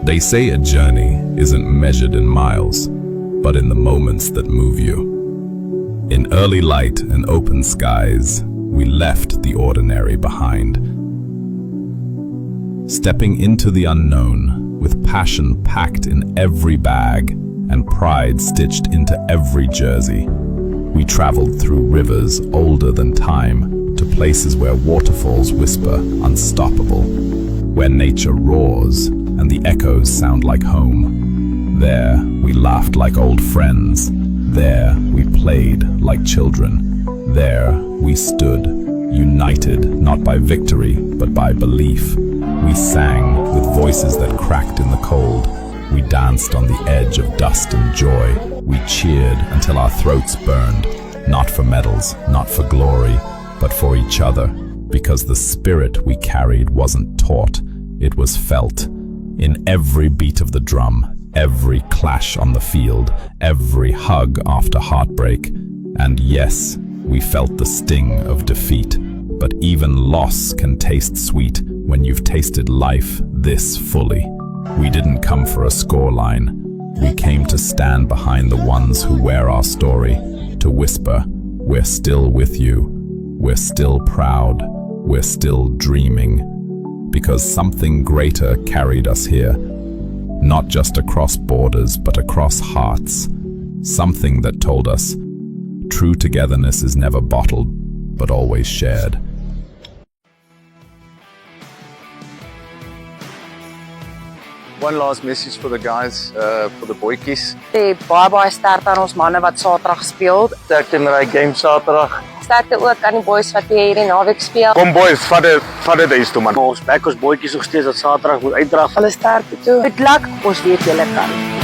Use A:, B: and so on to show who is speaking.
A: They say a journey isn't measured in miles, but in the moments that move you. In early light and open skies, we left the ordinary behind. Stepping into the unknown with passion packed in every bag and pride stitched into every jersey. We traveled through rivers older than time to places where waterfalls whisper unstoppable, where nature roars and the echoes sound like home. There we laughed like old friends. There we played like children. There we stood, united not by victory but by belief. We sang with voices that cracked in the cold. We danced on the edge of dust and joy. We cheered until our throats burned, not for medals, not for glory, but for each other, because the spirit we carried wasn't taught, it was felt. In every beat of the drum, every clash on the field, every hug after heartbreak. And yes, we felt the sting of defeat, but even loss can taste sweet when you've tasted life this fully. We didn't come for a scoreline. We came to stand behind the ones who wear our story, to whisper, we're still with you, we're still proud, we're still dreaming. Because something greater carried us here, not just across borders but across hearts. Something that told us, true togetherness is never bottled, but always shared.
B: One last message for the guys, for the boykies.
C: Baie sterkte aan ons manne wat Saterdag speel.
B: Sterkte met die game Saterdag.
C: Sterkte ook aan die boys wat hierdie naweek speel.
B: Kom boys, vat dit huis toe man. Ons back ons boykies nog steeds dat Saterdag moet uitdrag.
C: Hulle sterkte toe. Good luck, ons weet julle kan.